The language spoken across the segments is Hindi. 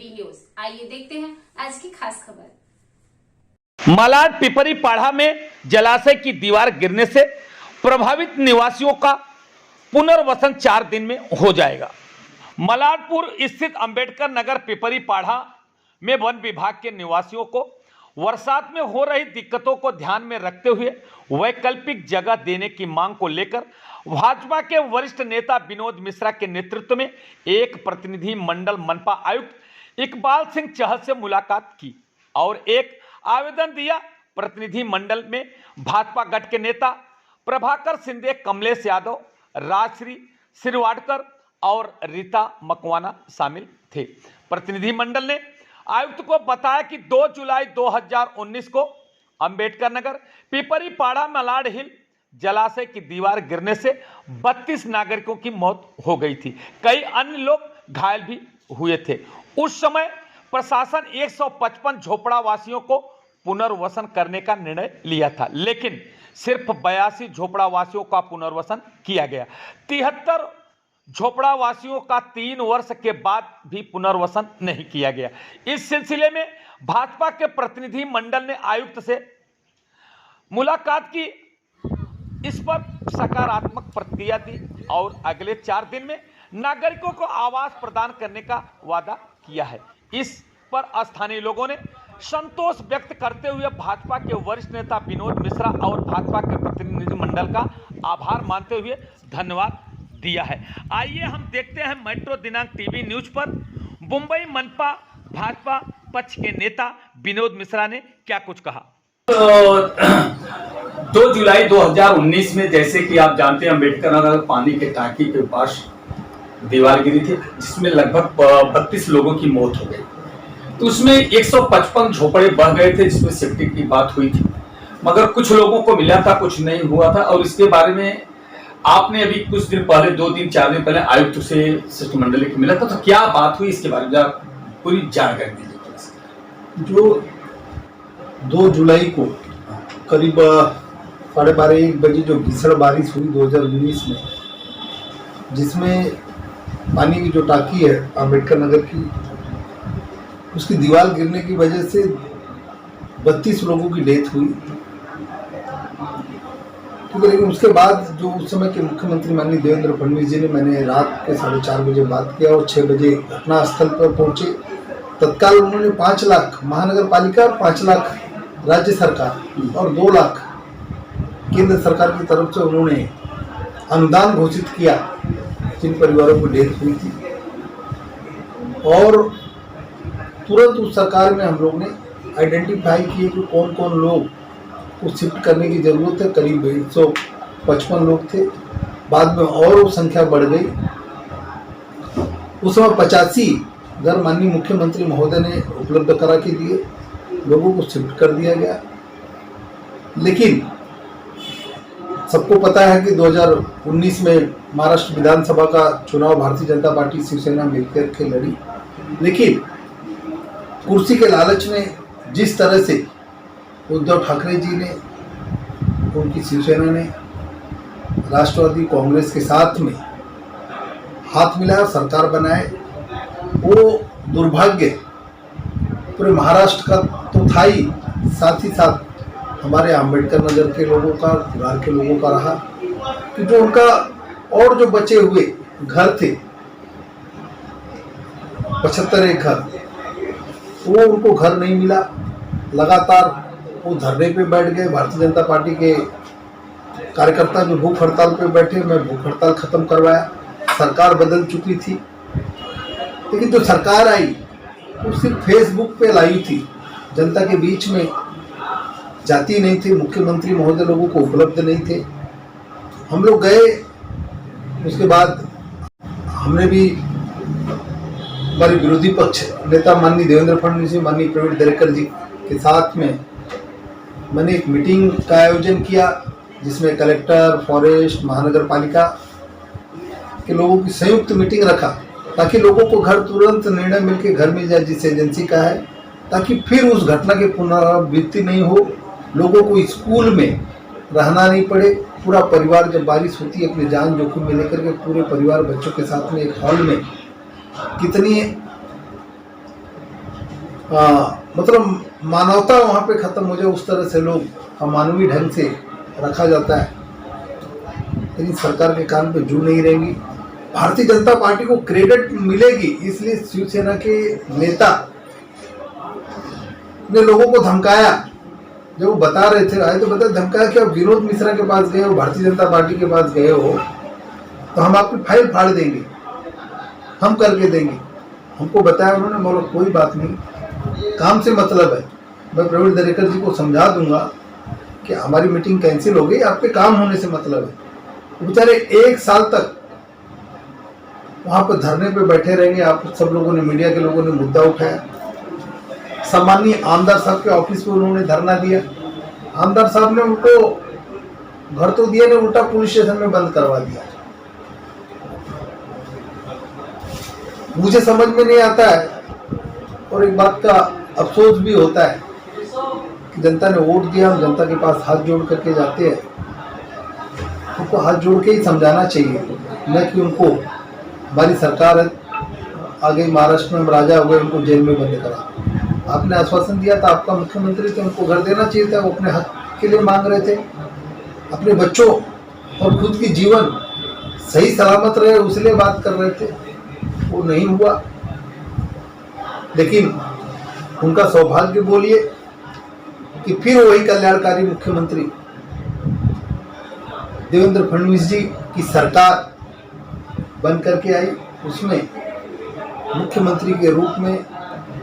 TV news. आइए देखते हैं आज की खास खबर। मलाड पिपरी पाड़ा में जलाशय की दीवार गिरने से प्रभावित निवासियों का पुनर्वसन 4 दिन में हो जाएगा। मलाडपुर स्थित अंबेडकर नगर पिपरी पाड़ा में वन विभाग के निवासियों को बरसात में हो रही दिक्कतों को ध्यान में रखते हुए वैकल्पिक जगह देने की मांग को लेकर भाजपा के वरिष्ठ नेता विनोद मिश्रा के नेतृत्व में एक प्रतिनिधि मंडल मनपा आयुक्त इकबाल सिंह चहल से मुलाकात की और एक आवेदन दिया। प्रतिनिधि मंडल में भाजपा गठ के नेता प्रभाकर सिंधे, कमलेश यादव, राजश्री सिरवाडकर और रीता मकवाना शामिल थे। प्रतिनिधि मंडल ने आयुक्त को बताया कि 2 जुलाई 2019 को अंबेडकर नगर पिपरी पाड़ा मलाड हिल जलाशय की दीवार गिरने से 32 नागरिकों की मौत हो गई थी। कई अन्य लोग घायल भी हुए थे। उस समय प्रशासन 155 झोपड़ा वासियों को पुनर्वसन करने का निर्णय लिया था, लेकिन सिर्फ 82 झोपड़ा वासियों का पुनर्वसन किया गया। 73 झोपड़ा वासियों का 3 वर्ष के बाद भी पुनर्वसन नहीं किया गया। इस सिलसिले में भाजपा के प्रतिनिधि मंडल ने आयुक्त से मुलाकात की, इस पर सकारात्मक प्रतिक्रिया दी और अगले 4 दिन में नागरिकों को आवास प्रदान करने का वादा किया है। इस पर स्थानीय लोगों ने संतोष व्यक्त करते हुए भाजपा के वरिष्ठ नेता विनोद मिश्रा और भाजपा के प्रतिनिधि मंडल का आभार मानते हुए धन्यवाद दिया है। आइए हम देखते हैं मेट्रो दिनांक टीवी न्यूज पर मुंबई मनपा भाजपा पक्ष के नेता विनोद मिश्रा ने क्या कुछ कहा। 2 जुलाई 2019 में, जैसे कि आप जानते हैं, अंबेडकर नगर पानी के टांकी के पास दीवार गिरी थी जिसमें लगभग 32 लोगों की मौत हो गई। तो उसमें 155 झोपड़े बह गए थे जिसमें सेफ्टी की बात हुई थी, मगर कुछ लोगों को मिला था, कुछ नहीं हुआ था। और इसके बारे में आपने अभी कुछ दिन पहले, 2 दिन 4 दिन पहले आयुक्त से शिष्टमंडल के मिला था, तो क्या बात हुई इसके बारे में पूरी जानकारी दीजिए। जो 2 जुलाई को करीब 12:30-1 बजे जो भीषण बारिश हुई 2019 में, जिसमें पानी की जो टांकी है अंबेडकर नगर की, उसकी दीवार गिरने की वजह से 32 लोगों की डेथ हुई। लेकिन उसके बाद जो उस समय के मुख्यमंत्री माननीय देवेंद्र फडणवीस जी ने, मैंने रात के 4:30 बजे बात किया और 6 बजे घटना स्थल पर पहुंचे। तत्काल उन्होंने 5 लाख महानगर पालिका और 5 लाख राज्य सरकार और 2 लाख केंद्र सरकार की तरफ से उन्होंने अनुदान घोषित किया जिन परिवारों को डेथ हुई थी। और तुरंत उस सरकार में हम लोग ने आइडेंटिफाई किए कि कौन कौन लोग को शिफ्ट करने की ज़रूरत है। करीब 155 लोग थे, बाद में और वो संख्या बढ़ गई। उस समय 85 घर माननीय मुख्यमंत्री महोदय ने उपलब्ध करा के दिए, लोगों को शिफ्ट कर दिया गया। लेकिन सबको पता है कि 2019 में महाराष्ट्र विधानसभा का चुनाव भारतीय जनता पार्टी शिवसेना मिलकर के लड़ी, लेकिन कुर्सी के लालच में जिस तरह से उद्धव ठाकरे जी ने, उनकी शिवसेना ने राष्ट्रवादी कांग्रेस के साथ में हाथ मिलाया, सरकार बनाए, वो दुर्भाग्य पूरे महाराष्ट्र का तो था ही, साथ ही साथ हमारे अंबेडकर नगर के लोगों का, बिहार के लोगों का रहा कि जो उनका और जो बचे हुए घर थे 75 घर, वो उनको घर नहीं मिला। लगातार वो धरने पे बैठ गए। भारतीय जनता पार्टी के कार्यकर्ता जो भूख हड़ताल पे बैठे, मैं भूख हड़ताल खत्म करवाया। सरकार बदल चुकी थी, लेकिन जो सरकार आई वो सिर्फ फेसबुक पे लाई थी, जनता के बीच में जाती नहीं थी। मुख्यमंत्री महोदय लोगों को उपलब्ध नहीं थे। हम लोग गए, उसके बाद हमने भी हमारे विरोधी पक्ष नेता माननीय देवेंद्र फडणवीस जी, माननीय प्रवीण दरेकर जी के साथ में मैंने एक मीटिंग का आयोजन किया, जिसमें कलेक्टर, फॉरेस्ट, महानगर पालिका के लोगों की संयुक्त मीटिंग रखा, ताकि लोगों को घर तुरंत निर्णय मिलकर घर मिल जाए जिस एजेंसी का है, ताकि फिर उस घटना की पुनरावृत्ति नहीं हो, लोगों को स्कूल में रहना नहीं पड़े। पूरा परिवार जब बारिश होती है अपनी जान जोखिम में लेकर के पूरे परिवार बच्चों के साथ में एक हॉल में कितनी मतलब मानवता वहाँ पे खत्म हो जाए, उस तरह से लोग अमानवीय ढंग से रखा जाता है। लेकिन सरकार के कान पे जू नहीं रहेंगी। भारतीय जनता पार्टी को क्रेडिट मिलेगी, इसलिए शिवसेना के नेता ने लोगों को धमकाया। जब वो बता रहे थे, आए तो बता धमकाया कि आप विनोद मिश्रा के पास गए हो, भारतीय जनता पार्टी के पास गए हो, तो हम आपकी फाइल फाड़ देंगे, हम करके देंगे। हमको बताया उन्होंने, बोला कोई बात नहीं, काम से मतलब है। मैं प्रवीण दरेकर जी को समझा दूंगा कि हमारी मीटिंग कैंसिल हो गई, आपके काम होने से मतलब है। बेचारे 1 साल तक वहां पर धरने पे बैठे रहेंगे। आप सब लोगों ने, मीडिया के लोगों ने मुद्दा उठाया। सम्मानीय आमदार साहब के ऑफिस में उन्होंने धरना दिया। आमदार साहब ने उनको घर तो दिया नहीं, उल्टा पुलिस स्टेशन में बंद करवा दिया। मुझे समझ में नहीं आता है, और एक बात का अफसोस भी होता है कि जनता ने वोट दिया, हम जनता के पास हाथ जोड़ करके जाते हैं। उनको हाथ जोड़ के ही समझाना चाहिए, न कि उनको हमारी सरकार आ गई महाराष्ट्र में, हम राजा हो गए, उनको जेल में बंद करा। आपने आश्वासन दिया था, आपका मुख्यमंत्री थे, उनको घर देना चाहिए था। वो अपने हक के लिए मांग रहे थे, अपने बच्चों और खुद की जीवन सही सलामत रहे उसलिए बात कर रहे थे। वो नहीं हुआ। लेकिन उनका सौभाग्य बोलिए कि फिर वही कल्याणकारी मुख्यमंत्री देवेंद्र फडणवीस जी की सरकार बन करके आई। उसमें मुख्यमंत्री के रूप में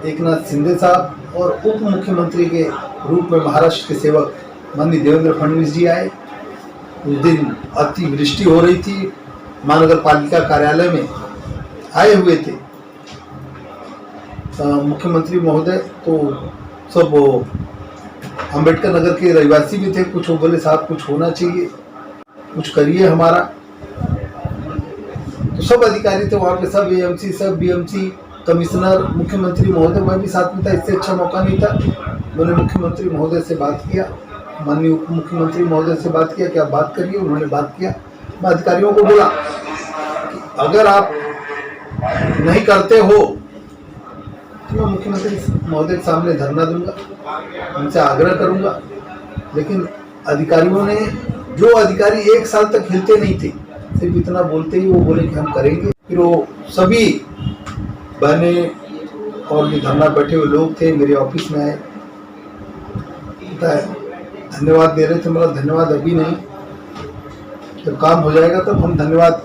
एकनाथ शिंदे साहब और उप मुख्यमंत्री के रूप में महाराष्ट्र के सेवक माननीय देवेंद्र फडणवीस जी आए। उस दिन अतिवृष्टि हो रही थी, महानगर पालिका कार्यालय में आए हुए थे मुख्यमंत्री महोदय। तो सब अंबेडकर नगर के रहवासी भी थे। कुछ बोले साहब कुछ होना चाहिए, कुछ करिए हमारा। तो सब अधिकारी थे वहाँ पे, सब एएमसी, सब बीएमसी, कमिश्नर, मुख्यमंत्री महोदय, मैं भी साथ में था। इससे अच्छा मौका नहीं था। मैंने मुख्यमंत्री महोदय से बात किया, माननीय उप मुख्यमंत्री महोदय से बात किया कि आप बात करिए। उन्होंने बात किया। मैं अधिकारियों को बोला कि अगर आप नहीं करते हो तो मैं मुख्यमंत्री महोदय के सामने धरना दूंगा, उनसे आग्रह करूंगा। लेकिन अधिकारियों ने, जो अधिकारी 1 साल तक हिलते नहीं थे, सिर्फ इतना बोलते ही वो बोले कि हम करेंगे। फिर वो सभी बहनें और जो धरना बैठे हुए लोग थे मेरे ऑफिस में आए, धन्यवाद दे रहे थे। मतलब धन्यवाद अभी नहीं, जब काम हो जाएगा तब हम धन्यवाद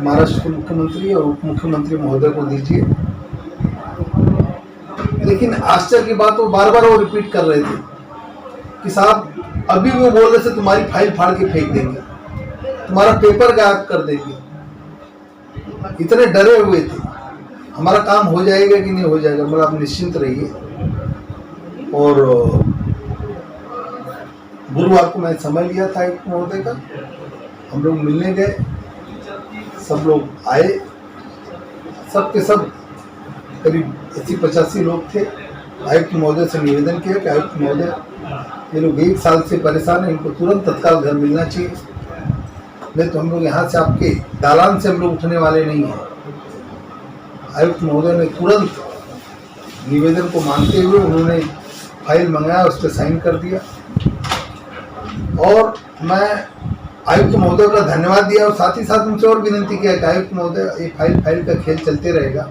महाराष्ट्र के मुख्यमंत्री और उप मुख्यमंत्री महोदय को दीजिए। लेकिन आश्चर्य की बात, वो बार बार वो रिपीट कर रहे थे कि साहब अभी वो बोल रहे थे तुम्हारी फाइल फाड़ के फेंक देंगे, तुम्हारा पेपर गायब कर देंगे। इतने डरे हुए थे, हमारा काम हो जाएगा कि नहीं हो जाएगा। मतलब आप निश्चिंत रहिए। और गुरुवार को मैं समय लिया था एक महोदय का, हम लोग मिलने गए, सब लोग आए, सब के सब करीब 80-85 लोग थे। आयुक्त महोदय से निवेदन किया कि आयुक्त महोदय, ये लोग 1 साल से परेशान हैं, इनको तुरंत तत्काल घर मिलना चाहिए, नहीं तो हम लोग यहाँ से आपके दालान से हम लोग उठने वाले नहीं हैं। आयुक्त महोदय ने तुरंत निवेदन को मानते हुए उन्होंने फाइल मंगाया, उस पर साइन कर दिया। और मैं आयुक्त महोदय का धन्यवाद दिया और साथ ही साथ उनसे और विनती किया कि आयुक्त महोदय, ये फाइल का खेल चलते रहेगा,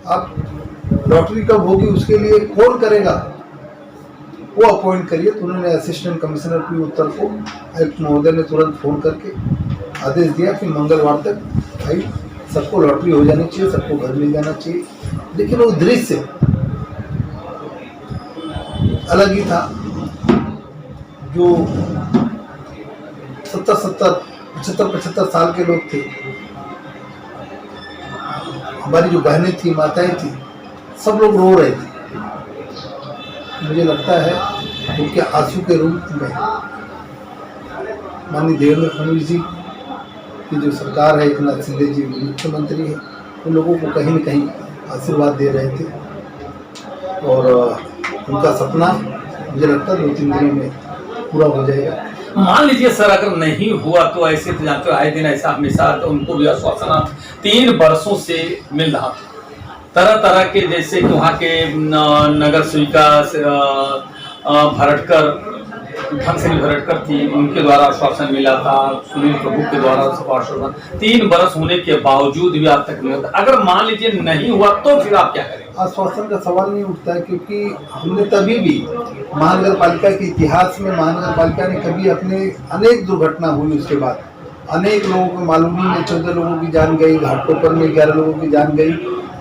आप लॉटरी कब होगी उसके लिए कौन करेगा वो अपॉइंट करिए। तो उन्होंने असिस्टेंट कमिश्नर पी उत्तर को आयुक्त महोदय ने तुरंत फोन करके आदेश दिया कि मंगलवार तक भाई सबको लॉटरी हो जानी चाहिए, सबको घर मिल जाना चाहिए। लेकिन वो दृश्य अलग ही था। जो 70-75 साल के लोग थे, हमारी जो बहनें थी, माताएं थी, सब लोग रो रहे थे। मुझे लगता है उनके आंसू के रूप में माननीय देवेंद्र फडणवीस जी की जो सरकार है, एकनाथ शिंदे जी मुख्यमंत्री है, उन लोगों को कहीं न कहीं आशीर्वाद दे रहे थे। और उनका सपना मुझे लगता है 2-3 दिनों में पूरा हो जाएगा। मान लीजिए सर, अगर नहीं हुआ तो ऐसे तो जानते हो आए दिन ऐसा हमेशा तो उनको भी आश्वासन 3 वर्षों से मिल रहा था। तरह तरह के, जैसे कि वहाँ के नगर सेविका भरटकर, धनसिरी भरटकर थी, उनके द्वारा आश्वासन मिला था, सुनील प्रभु के द्वारा आश्वासन, 3 बरस होने के बावजूद भी आज तक नहीं होता। अगर मान लीजिए नहीं हुआ तो फिर आप क्या करेंगे? आश्वासन का सवाल नहीं उठता है, क्योंकि हमने तभी भी महानगर पालिका के इतिहास में महानगर पालिका ने कभी अपने अनेक दुर्घटना हुई, उसके बाद अनेक लोगों को मालूमी में 14 लोगों की जान गई, घाटकोपर में 11 लोगों की जान गई,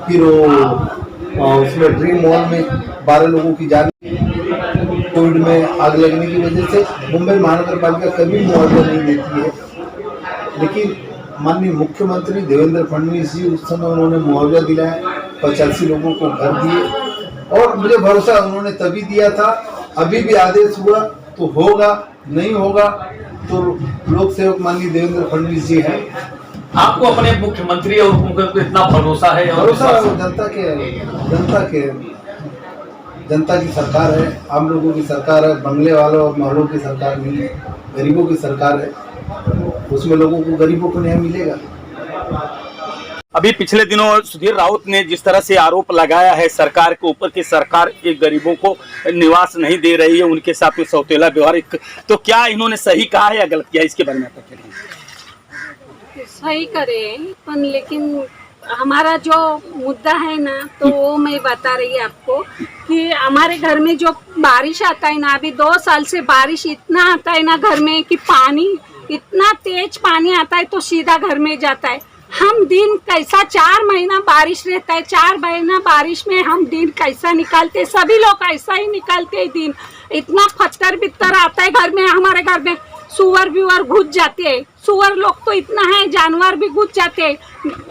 फिर वो उसमें ड्रीम मॉल में 12 लोगों की जान, कोविड में आग लगने की वजह से मुंबई महानगर पालिका कभी मुआवजा नहीं देती है। लेकिन माननीय मुख्यमंत्री देवेंद्र फडणवीस जी उस समय उन्होंने मुआवजा दिलाया, 85 लोगों को घर दिए, और मुझे भरोसा उन्होंने तभी दिया था। अभी भी आदेश हुआ तो होगा, नहीं होगा तो लोक सेवक माननीय देवेंद्र फडणवीस जी हैं। आपको अपने मुख्यमंत्री और मुख्यमंत्री इतना भरोसा है? और भरोसा जनता की सरकार है, आम लोगों की सरकार है, बंगले वालों और महलों की सरकार नहीं है, गरीबों की सरकार है। उसमें लोगों को, गरीबों को न्याय मिलेगा। अभी पिछले दिनों सुधीर राउत ने जिस तरह से आरोप लगाया है सरकार के ऊपर कि सरकार के गरीबों को निवास नहीं दे रही है, उनके साथ में सौतेला व्यवहार, तो क्या इन्होंने सही कहा है या गलत किया, इसके बारे में आप क्या कहेंगे? सही करे, पर लेकिन हमारा जो मुद्दा है ना, तो वो मैं बता रही है आपको कि हमारे घर में जो बारिश आता है ना, अभी 2 साल से बारिश इतना आता है ना घर में कि पानी, इतना तेज पानी आता है तो सीधा घर में जाता है। हम दिन कैसा 4 महीना बारिश रहता है, 4 महीना बारिश में हम दिन कैसा निकालते, सभी लोग ऐसा ही निकालते हैं दिन। इतना पत्थर बित्तर आता है घर में, हमारे घर में सुअर व्यूअर घुस जाते हैं, सुअर लोग तो इतना है, जानवर भी घुस जाते हैं।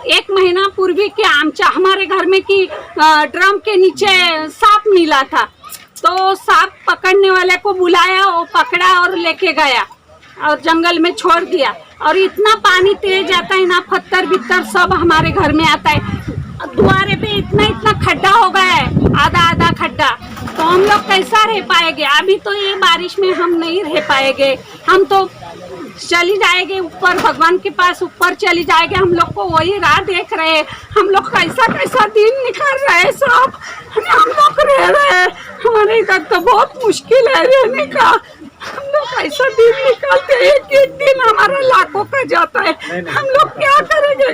1 महीना पूर्वी के हमारे घर में की ड्रम के नीचे सांप मिला था, तो सांप पकड़ने वाले को बुलाया, वो पकड़ा और लेके गया और जंगल में छोड़ दिया। और इतना पानी तेज आता है ना, पत्थर बित्तर सब हमारे घर में आता है। द्वारे पे इतना इतना खड्डा हो गया है, आधा आधा खड्डा, तो हम लोग कैसा रह पाएंगे? अभी तो ये बारिश में हम नहीं रह पाएंगे, हम तो चली जाएंगे ऊपर, भगवान के पास ऊपर चली जाएंगे। हम लोग को वही राह देख रहे हैं, हम लोग कैसा कैसा दिन निकाल रहे हैं सब, हम लोग रह रहे हैं। हमारे इधर तो बहुत मुश्किल है रहने का, हम लोग ऐसा दिन निकालते हैं, एक दिन हमारा लाखों का जाता है। हम लोग क्या करेंगे?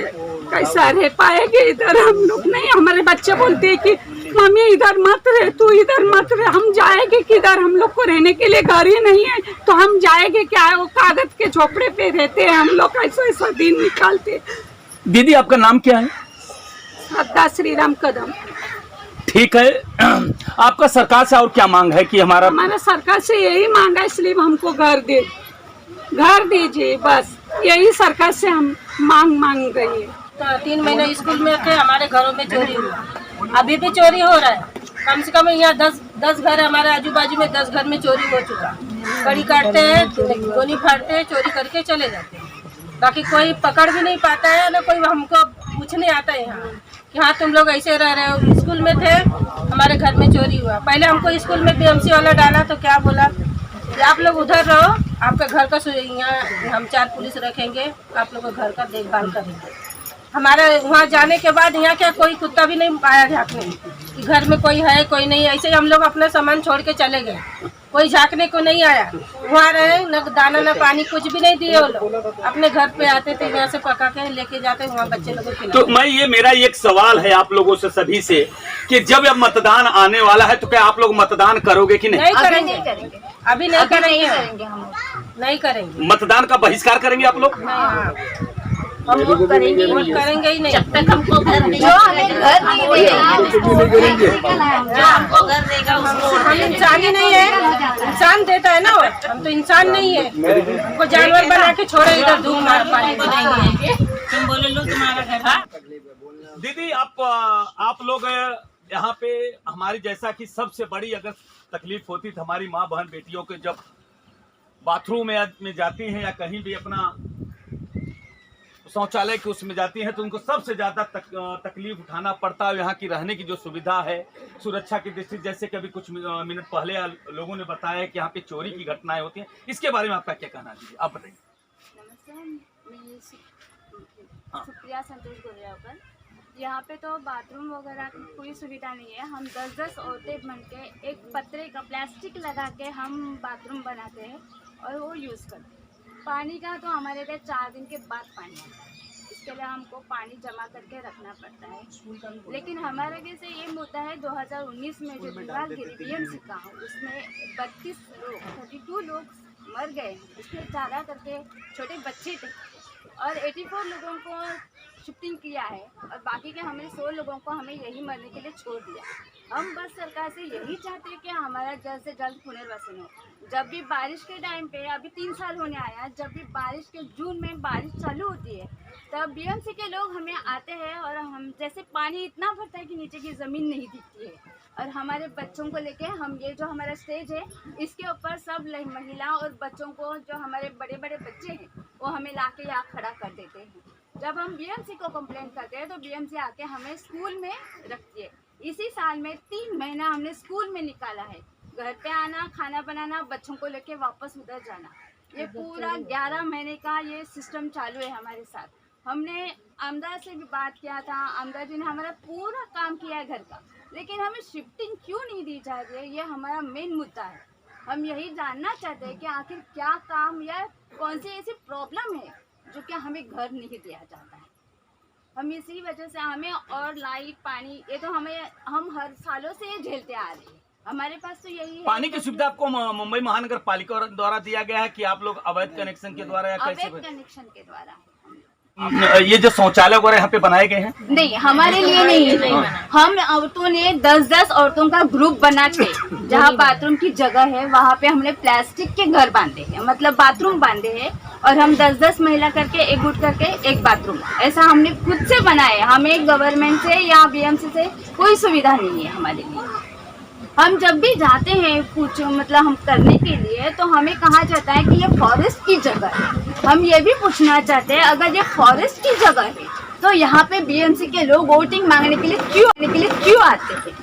कैसा रह पाएंगे इधर? हम लोग नहीं, हमारे बच्चे बोलते हैं कि मम्मी इधर मत रहे, तू इधर मत रहे। हम जाएंगे किधर? हम लोग को रहने के लिए घर ही नहीं है, तो हम जाएंगे क्या? वो कागज के झोपड़े पे रहते हैं हम लोग, ऐसा ऐसा दिन निकालते। दीदी आपका नाम क्या है? श्रद्धा श्रीराम कदम। ठीक है, आपका सरकार से और क्या मांग है? कि हमारा सरकार से यही मांग है, इसलिए हमको घर दीजिए, बस यही सरकार से हम मांग रही है। तो 3 महीने स्कूल में थे, हमारे घरों में चोरी हुआ, अभी भी चोरी हो रहा है। कम से कम यहाँ 10 घर, हमारे आजू बाजू में 10 घर में चोरी हो चुका। कड़ी काटते हैं, गोनी फाड़ते हैं, चोरी करके चले जाते हैं। बाकी कोई पकड़ भी नहीं पाता है, ना कोई हमको पूछने आता है यहाँ कि हाँ तुम लोग ऐसे रह रहे हो। स्कूल में थे, हमारे घर में चोरी हुआ। पहले हमको स्कूल में BMC वाला डाला तो क्या बोला कि आप लोग उधर रहो, आपका घर का यहाँ हम 4 पुलिस रखेंगे, आप लोग का घर का देखभाल करेंगे। हमारे वहाँ जाने के बाद यहाँ क्या कोई कुत्ता भी नहीं आया झाँकने कि घर में कोई है कोई नहीं। ऐसे ही हम लोग अपना सामान छोड़ के चले गए, कोई झाँकने को नहीं आया। वहाँ रहे, न दाना न पानी, कुछ भी नहीं दिए वो लोग। अपने घर पे आते थे, यहाँ से पका के लेके जाते, वहाँ बच्चे लोगों को खिलाते। तो मेरा एक सवाल है आप लोगों से सभी से कि जब अब मतदान आने वाला है तो क्या आप लोग मतदान करोगे कि नहीं? नहीं करेंगे, अभी नहीं करेंगे, नहीं करेंगे। मतदान का बहिष्कार करेंगे आप लोग? हम वोट करेंगे ही नहीं जब तक हमको घर नहीं देगा। हम इंसान ही नहीं है, इंसान देता है ना, हम तो इंसान नहीं है। हमको जानवर बना के छोड़े इधर, धूप मार पानी बनाएंगे। तुम बोले लो तुम्हारा घर। दीदी आप लोग यहाँ पे हमारी जैसा कि सबसे बड़ी अगर तकलीफ होती थी हमारी माँ बहन बेटियों के, जब बाथरूम में जाती हैं या कहीं भी अपना शौचालय के उसमें जाती हैं तो उनको सबसे ज्यादा तकलीफ उठाना पड़ता है। यहाँ की रहने की जो सुविधा है, सुरक्षा की दृष्टि, जैसे कि अभी कुछ मिनट पहले लोगों ने बताया कि यहाँ पे चोरी की घटनाएं होती हैं, इसके बारे में आपका क्या कहना है? आप बताइए। नमस्ते, मैं सुप्रिया संतोष बोल रहा हूँ। यहाँ पे तो बाथरूम वगैरह की कोई सुविधा नहीं है। हम 10-10 औरतें बन के एक पतरे का प्लास्टिक लगा के हम बाथरूम बनाते हैं और वो यूज़ करते हैं। पानी का तो हमारे इधर 4 दिन के बाद पानी आता है, इसके लिए हमको पानी जमा करके रखना पड़ता है। लेकिन हमारे जैसे ये मुद्दा है 2019 में जो दीवार गिरी BMC का, उसमें 32 लोग मर गए, उसमें ज़्यादा करके छोटे बच्चे थे और 84 लोगों को शिफ्टिंग किया है और बाकी के हमें 100 लोगों को हमें यही मरने के लिए छोड़ दिया। हम बस सरकार से यही चाहते हैं कि हमारा जल्द से जल्द पुनर्वसन हो। जब भी बारिश के टाइम पे, अभी 3 साल होने आया, जब भी बारिश के जून में बारिश चालू होती है तब BMC के लोग हमें आते हैं और हम जैसे पानी इतना भरता है कि नीचे की ज़मीन नहीं दिखती है और हमारे बच्चों को लेके हम ये जो हमारा स्टेज है इसके ऊपर सब महिला और बच्चों को, जो हमारे बड़े बड़े बच्चे हैं वो हमें ला के यहाँ खड़ा कर देते हैं। जब हम BMC को कंप्लेंट करते हैं तो BMC आके हमें स्कूल में रखती है। इसी साल में 3 महीना हमने स्कूल में निकाला है, घर पे आना, खाना बनाना, बच्चों को लेके वापस उधर जाना, ये पूरा 11 महीने का ये सिस्टम चालू है हमारे साथ। हमने आमदार से भी बात किया था, आमदार जी ने हमारा पूरा काम किया है घर का, लेकिन हमें शिफ्टिंग क्यों नहीं दी जा रही है, ये हमारा मेन मुद्दा है। हम यही जानना चाहते हैं कि आखिर क्या काम या कौन सी ऐसी प्रॉब्लम है जो कि हमें घर नहीं दिया जाता है। हम इसी वजह से हमें और लाइट, पानी, ये तो हम हर सालों से ये झेलते आ रहे हैं। हमारे पास तो यही है। पानी की सुविधा आपको मुंबई महानगर पालिका द्वारा दिया गया है कि आप लोग अवैध कनेक्शन के द्वारा या कैसे? अवैध कनेक्शन के द्वारा। ये जो शौचालय वगैरह यहाँ पे बनाए गए हैं? नहीं, हमारे लिए नहीं। हम औरतों ने 10-10 औरतों का ग्रुप बना के, जहाँ बाथरूम की जगह है वहाँ पे हमने प्लास्टिक के घर बांधे हैं, मतलब बाथरूम बांधे हैं और हम 10-10 महिला करके एक गुट करके एक बाथरूम, ऐसा हमने खुद से बनाए। हमें गवर्नमेंट से या BMC से कोई सुविधा नहीं है हमारे लिए। हम जब भी जाते हैं कुछ मतलब हम करने के लिए तो हमें कहा जाता है कि ये फॉरेस्ट की जगह है। हम ये भी पूछना चाहते हैं, अगर ये फॉरेस्ट की जगह है तो यहाँ पे BMC के लोग वोटिंग मांगने के लिए क्यों आते हैं?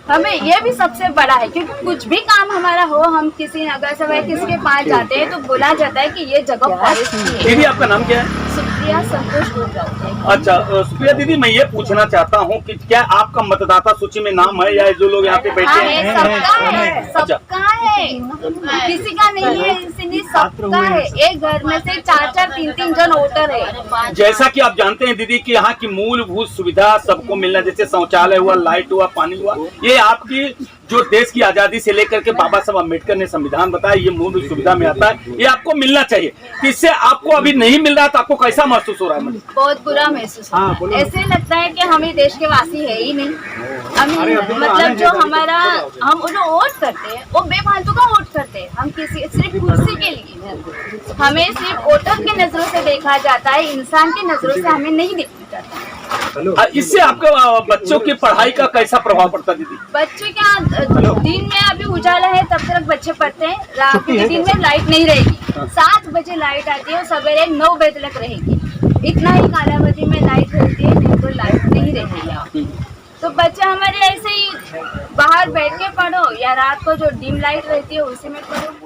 हमें ये भी सबसे बड़ा है, क्योंकि कुछ भी काम हमारा हो, हम किसी नगर सभा किसी के पास जाते हैं तो बोला जाता है कि ये जगह फॉरेस्ट की है। दीदी आपका नाम क्या है? सुप्रिया संतोष गुजरात। अच्छा सुप्रिया दीदी, मैं ये पूछना चाहता हूँ कि क्या आपका मतदाता सूची में नाम है या जो लोग यहाँ पे बैठे हैं? सबका है, किसी का नहीं है, इसलिए सबका है। एक घर में से 4-4, 3-3 जन वोटर है। जैसा कि आप जानते हैं दीदी कि यहाँ की मूलभूत सुविधा सबको मिलना, जैसे शौचालय हुआ, लाइट हुआ, पानी हुआ, ये आपकी जो देश की आजादी से लेकर के बाबा साहब अम्बेडकर ने संविधान बताया, ये मूल सुविधा में आता है, ये आपको मिलना चाहिए। इससे आपको अभी नहीं मिल रहा तो आपको कैसा महसूस हो रहा है? बहुत बुरा महसूस हो रहा है। ऐसे लगता है कि हमें देश के वासी है ही नहीं। मतलब जो हमारा, हम उन्हें वोट करते हैं वो बेफालतू का वोट करते हैं। हम किसी सिर्फ कुर्सी के लिए, हमें सिर्फ वोटर की नजरों से देखा जाता है, इंसान की नजरों से हमें नहीं देखा जाता। इससे आपके बच्चों की पढ़ाई का कैसा प्रभाव पड़ता है दीदी? बच्चे क्या, दिन में अभी उजाला है तब तक बच्चे पढ़ते हैं, रात के दिन में लाइट नहीं रहेगी। 7 बजे लाइट आती है और सवेरे 9 बजे तक रहेगी। इतना ही कालावधि में लाइट रहती है, नहीं तो लाइट नहीं रहेगी। तो बच्चे हमारे ऐसे ही बाहर बैठ के पढ़ो या रात को जो डिम लाइट रहती है उसी में पढ़ो।